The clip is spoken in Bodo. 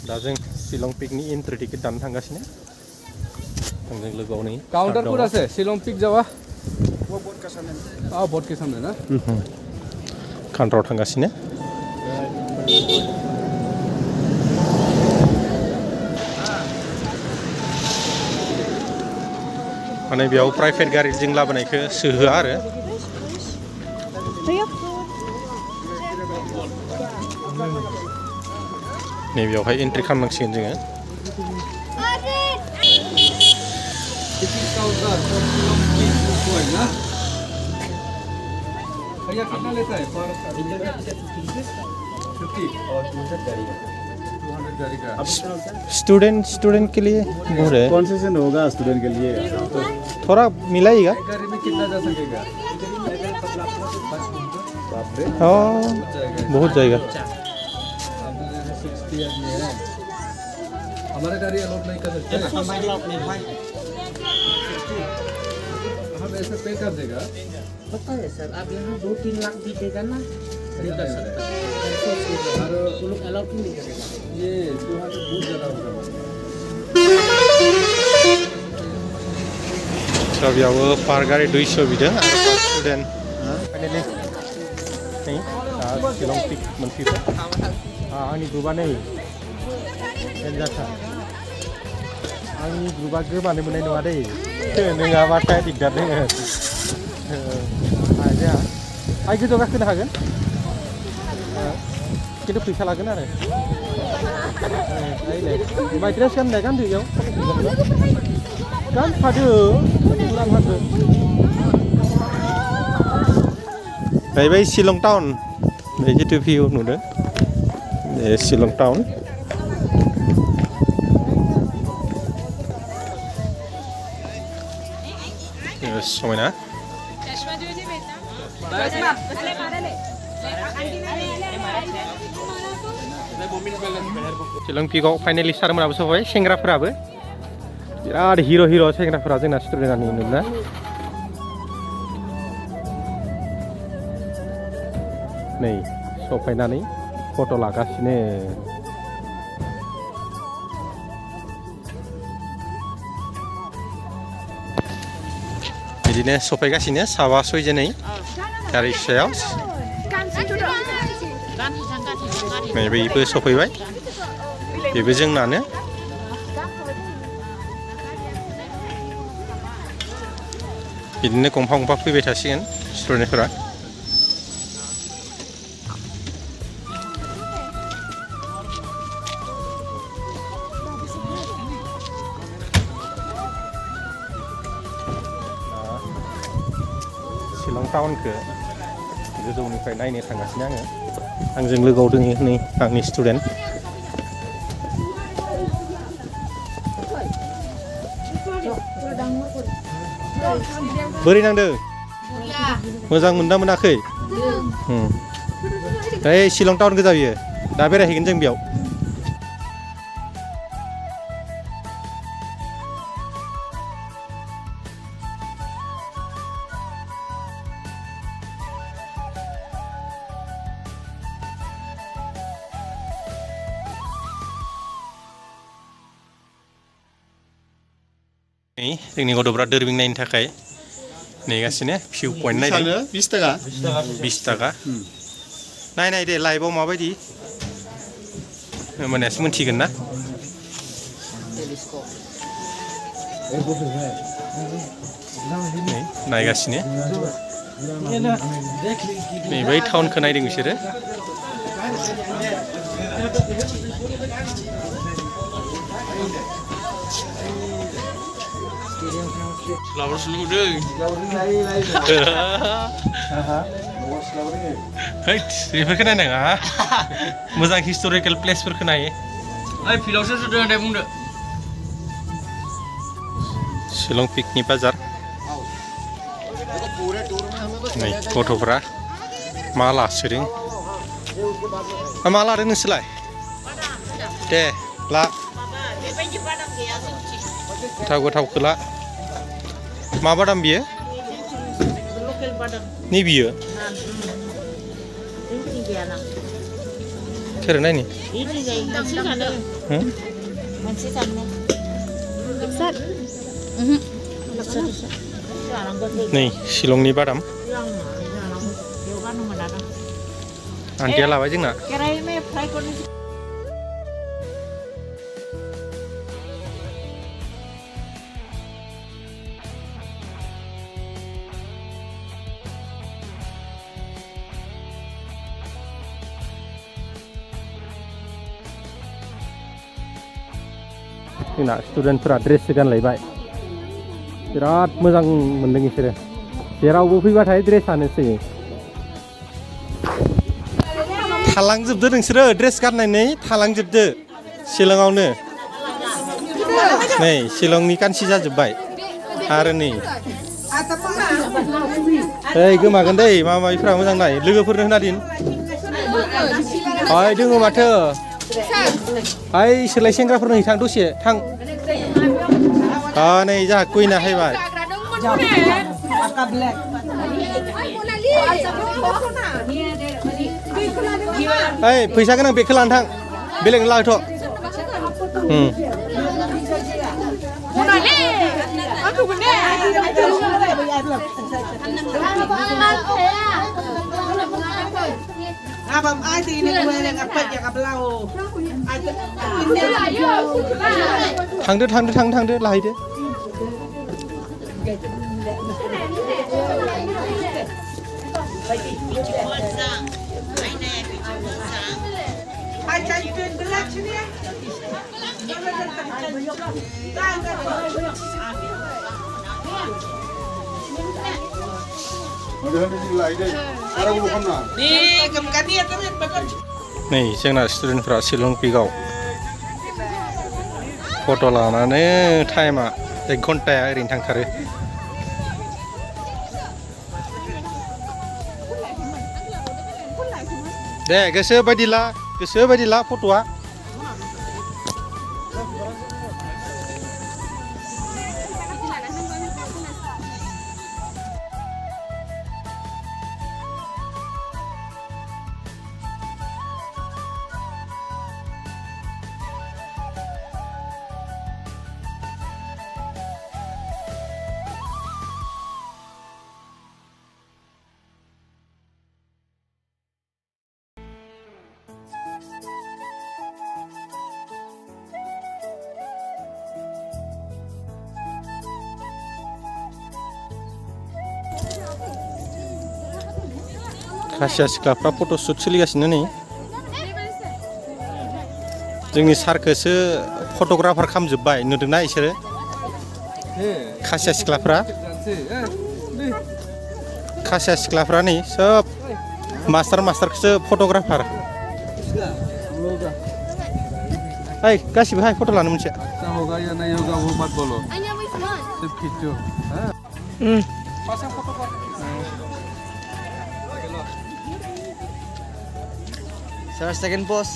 दा जों शिलं पिकनि एन्ट्रि टिकेट दाननो थांगासिनो जों लोगोआव नै काउंटर कुछ আছে शिलं पिक जावा वो बोट के सामने बोट के सामने ना काउंटराव थांगासिनो माने बेयाव प्राइभेट गारिजों लाबोनायखौ सोहोआ आरो नैबेयावहाय एन्ट्रि खालामनांसिगोन जोङो भैया कितना लेता है पर इंडियन 50 और 200 गाड़ी है 200 गाड़ी का स्टूडेंट के लिए बोल रहे कॉन्सेशन होगा स्टूडेंट के लिए तो थोड़ा मिलाइएगा गाड़ी में कितना जा सकेगा बाप रे हाँ बहुत जाएगा हमारा गाड़ी अलाउड नहीं कर सकते हम ऐसे पे कर देगा पता है सर आप यहाँ 2-3 लाख भी देगा ना ये कर सकते हैं और वो लोग अलाउड नहीं करेगा ये 200 बहुत ज़्यादा होगा दा बेयावबो पार गारि 200 बिदों आरो पार स्टुडेन्ट फाइनालि नै दा शिलं पिक मोनफैबाय आंनि ग्रुपआ नै देनजारखा आंनि ग्रुपआ गोमानो मोननाय नङा दै नङाबाथाय दिगदार दोङो आइया आइ गोजौ गाखोनो हागोन खिन्थु फैसा लागोन आरो ओमफ्राय ड्रेस गाननाय गानदो इयाव गानफादो गानफादो जाहैबाय शिलं टाउन बे जितु भिउ नुदों शिलं टाउन समायना शिलं पिकआव फाइनालि सारमोनाबो सफाय सेंग्राफोराबो बिराद हिर' सेंग्राफोरा जोंना स्टुडेन्टआनो नुदोंना नै सफायनानै फट' लागासिनो बिदिनो सफायगासिनो साबा सयजनै गारि फिसायाव नै बेबो सफैबाय बेबो जोंनानो बिदिनो गंफा गंफा फैबाय थासिगोन स्टुडेन्टफोरा शिलं टाउनखौ गोजौनिफ्राय नायनो थांगासिनो आङो आंजों लोगोआव दङ नै आंनि स्टुडेन्ट बोरै नांदों मोजां मोनना मोनाखै ओइ शिलं टाउन गोजा बियो दा बेरायहैगोन जों बेयाव जोंनि गथ'फ्रा दोरबिं नायनो थाखाय नेगासिनो भिउ पइन्ट नायदों 20 टाका 20 टाका नाय दे लाइभआव माबायदि होमबानियासो मोनथिगोन ना नायगासिनो नै बै टाउनखौ नायदों बिसोरो Lawan seluruh. Hei, beberapa kena nggak? Muzang historical place berkena ya? Ay, filosofi sudah ada bunda. Shillong Peak ni bazar. Nih, gotofra malah sering. Malah ada ngeselai. Deh, lah. Tahu kela. Ma badam biye? Local badam. Ni biye? सोर नायनि Ini jadi nasi sana. हो Nasi sana. Besar. Besar. Sekarang gue नै शिलंनि बादाम yang yoga nu mana? आन्टिया लाबाय जोंना Kirain me fry kau ni. जोंना स्टुडेन्टफोरा ड्रेस गानलायबाय बिराद मोजां मोनदों बिसोरो जेरावबो फैबाथाय ड्रेसानोसै थालांजोबदो नोंसोरो ड्रेस गाननानै थालांजोबदो शिलंआवनो नै शिलंनि कान्सि जाजोब्बाय आरो नै ओइ गोमागोन दै माबा माबिफ्रा मोजां नाय लोगोफोरनो होना दिन ओइ दोङो माथो ओइ सोलाय सेंग्राफोरनो थां दसे थां नै जाहा कुइना हायबाय ओइ फैसा गोनां बेगखौ लानो थां बेलेगनो लाहोथ' Abang ada ini gue yang apa ya kablau. थांदो थांदो थांदो थांदो लाहैदो Aja itu gelap sini ya. Nih, kemudian dia terus bagus. नै जोंना स्टुडेन्टफ्रा शिलं पिकआव फट' लानानै टाइमा 1 घन्टाया ओरैनो थांथारो दे गोसो बायदि ला फट'आ खासिया सिख्लाफ्रा फट' शुट सोलिगासिनो नै जोंनि सारखौसो फट'ग्राफार खालामजोब्बाय नुदोंना इसोरो खासिया सिख्लाफ्रा नै सोब मास्टारखौसो फट'ग्राफार ओइ गासिबो हाय फट' लानो मोनसे Sir, second pose.